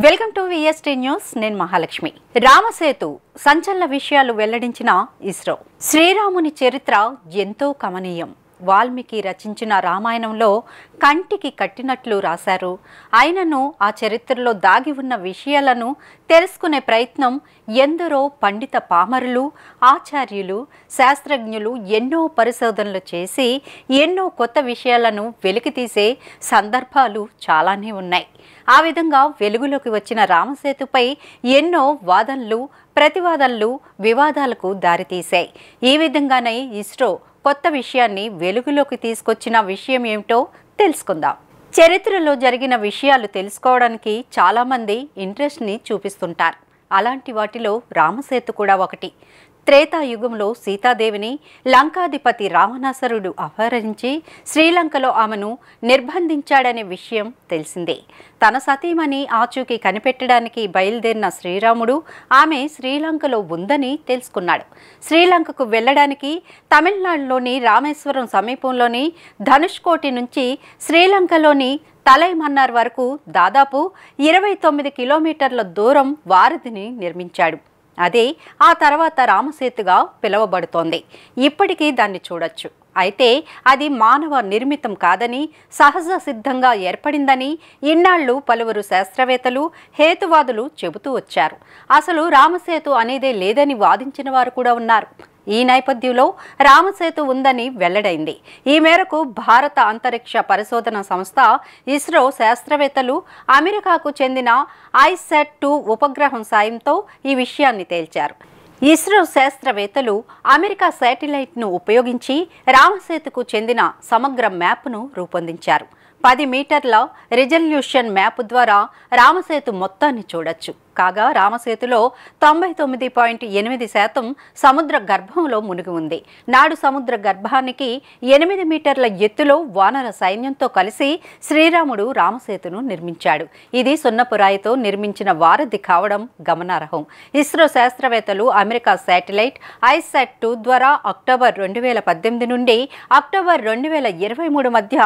Welcome to VST news. నేను మహాలక్ష్మి. రామసేతు సంచలన విషయాలు వెల్లడించిన ఇస్రో. శ్రీరాముని చరిత్ర ఎంతో కమనీయం. వాల్మీకి రచించిన రామాయణంలో కంటికి కట్టినట్లు రాశారు. ఆయనను ఆ చరిత్రలో దాగి ఉన్న విషయాలను తెలుసుకునే ప్రయత్నం ఎందరో పండిత పామరులు, ఆచార్యులు, శాస్త్రజ్ఞులు ఎన్నో పరిశోధనలు చేసి ఎన్నో కొత్త విషయాలను వెలికితీసే సందర్భాలు చాలానే ఉన్నాయి. ఆ విధంగా వెలుగులోకి వచ్చిన రామసేతుపై ఎన్నో వాదనలు, ప్రతివాదనలు, వివాదాలకు దారితీశాయి. ఈ విధంగానే ఇస్రో కొత్త విషయాన్ని వెలుగులోకి తీసుకొచ్చిన విషయం ఏమిటో తెలుసుకుందాం. చరిత్రలో జరిగిన విషయాలు తెలుసుకోవడానికి చాలామంది ఇంట్రెస్ట్ని చూపిస్తుంటారు. అలాంటి వాటిలో రామసేతు కూడా ఒకటి. త్రేతాయుగంలో సీతాదేవిని లంకాధిపతి రావణాసురుడు అపహరించి శ్రీలంకలో ఆమెను నిర్బంధించాడనే విషయం తెలిసిందే. తన సతీమణి ఆచూకీ కనిపెట్టడానికి బయలుదేరిన శ్రీరాముడు ఆమె శ్రీలంకలో ఉందని తెలుసుకున్నాడు. శ్రీలంకకు వెళ్ళడానికి తమిళనాడులోని రామేశ్వరం సమీపంలోని ధనుష్కోటి నుంచి శ్రీలంకలోని తలైమన్నార్ వరకు దాదాపు 29 కిలోమీటర్ల దూరం వారధిని నిర్మించాడు. అదే ఆ తర్వాత రామసేతుగా పిలువబడుతోంది. ఇప్పటికీ దాన్ని చూడొచ్చు. అయితే అది మానవ నిర్మితం కాదని, సహజ సిద్ధంగా ఏర్పడిందని ఇన్నాళ్లు పలువురు శాస్త్రవేత్తలు, హేతువాదులు చెబుతూ వచ్చారు. అసలు రామసేతు అనేదే లేదని వాదించిన వారు కూడా ఉన్నారు. ఈ నేపథ్యంలో రామసేతు ఉందని వెల్లడైంది. ఈ మేరకు భారత అంతరిక్ష పరిశోధన సంస్థ ఇస్రో శాస్త్రవేత్తలు అమెరికాకు చెందిన ISAT-2 ఉపగ్రహం సాయంతో ఈ విషయాన్ని తేల్చారు. ఇస్రో శాస్త్రవేత్తలు అమెరికా శాటిలైట్ను ఉపయోగించి రామసేతుకు చెందిన సమగ్ర మ్యాప్ను రూపొందించారు. 10 మీటర్ల రిజల్యూషన్ మ్యాప్ ద్వారా రామసేతు మొత్తాన్ని చూడొచ్చు. కాగా రామసేతులో 99.8% సముద్ర గర్భంలో మునిగి ఉంది. నాడు సముద్ర గర్భానికి 8 మీటర్ల ఎత్తులో వానర సైన్యంతో కలిసి శ్రీరాముడు రామసేతును నిర్మించాడు. ఇది సున్నపురాయితో నిర్మించిన వారధి కావడం గమనార్హం. ఇస్రో శాస్త్రవేత్తలు అమెరికా శాటిలైట్ ISAT-2 ద్వారా అక్టోబర్ 2018 నుండి అక్టోబర్ 2023 మధ్య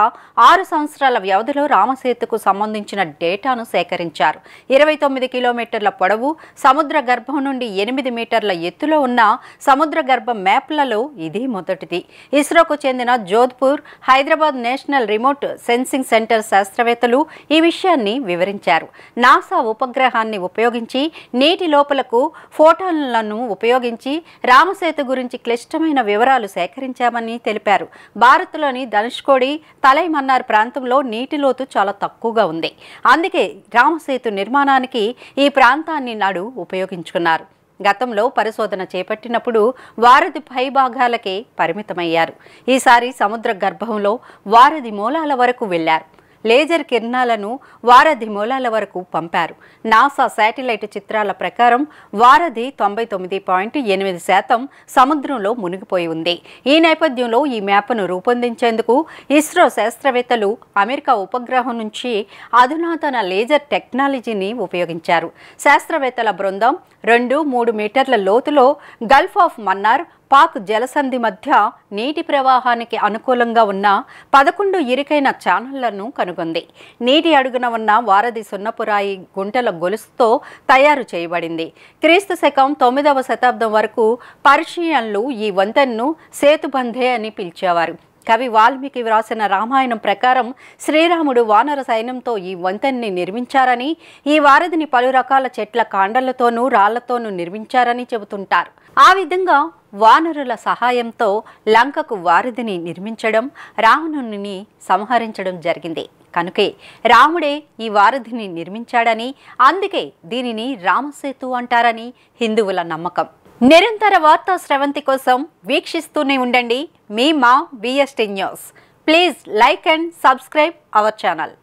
6 సంవత్సరాల వ్యవధిలో రామసేతుకు సంబంధించిన డేటాను సేకరించారు. 29 కిలోమీటర్ల పొడవు, సముద్ర గర్భం నుండి 8 మీటర్ల ఎత్తులో ఉన్న సముద్ర గర్భ మ్యాప్లలో ఇది మొదటిది. ఇస్రోకు చెందిన Jodhpur, Hyderabad national remote sensing centre శాస్త్రవేత్తలు ఈ విషయాన్ని వివరించారు. నాసా ఉపగ్రహాన్ని ఉపయోగించి నీటి లోపలకు ఫోటాన్లను ఉపయోగించి రామసేతు గురించి క్లిష్టమైన వివరాలు సేకరించామని తెలిపారు. భారత్లోని ధనుష్కోడి, తలైమన్నార్ ప్రాంతంలో నీటి లోతు చాలా తక్కువగా ఉంది. అందుకే రామసేతు నిర్మాణానికి ఈ ప్రాంతాన్ని నాడు ఉపయోగించుకున్నారు. గతంలో పరిశోధన చేపట్టినప్పుడు వారధి పై భాగాలకే పరిమితమయ్యారు. ఈసారి సముద్ర గర్భంలో వారధి మూలాల వరకు వెళ్లారు. లేజర్ కిరణాలను వారధి మూలాల వరకు పంపారు. నాసా శాటిలైట్ చిత్రాల ప్రకారం వారధి 99.8% సముద్రంలో మునిగిపోయి ఉంది. ఈ నేపథ్యంలో ఈ మ్యాప్ను రూపొందించేందుకు ఇస్రో శాస్త్రవేత్తలు అమెరికా ఉపగ్రహం నుంచి అధునాతన లేజర్ టెక్నాలజీని ఉపయోగించారు. శాస్త్రవేత్తల బృందం 2-3 మీటర్ల లోతులో గల్ఫ్ ఆఫ్ మన్నార్, పాక్ జలసంధి మధ్య నీటి ప్రవాహానికి అనుకూలంగా ఉన్న 11 ఇరుకైన ఛానళ్లను కనుగొంది. నీటి అడుగున ఉన్న వారధి సున్నపురాయి గుంటల గొలుసుతో తయారు చేయబడింది. క్రీస్తు శకం 9వ శతాబ్దం వరకు పర్షియన్లు ఈ వంతెనను సేతుబంధే అని పిలిచేవారు. కవి వాల్మీకి వ్రాసిన రామాయణం ప్రకారం శ్రీరాముడు వానర సైన్యంతో ఈ వంతెనని నిర్మించారని, ఈ వారధిని పలు రకాల చెట్ల కాండలతోనూ రాళ్లతోనూ నిర్మించారని చెబుతుంటారు. ఆ విధంగా వానరుల సహాయంతో లంకకు వారధిని నిర్మించడం, రావణుని సంహరించడం జరిగింది. కనుకే రాముడే ఈ వారధిని నిర్మించాడని, అందుకే దీనిని రామసేతు అంటారని హిందువుల నమ్మకం. నిరంతర వార్తా స్రవంతి కోసం వీక్షిస్తూనే ఉండండి మీ మా VST news. Please like and subscribe our channel.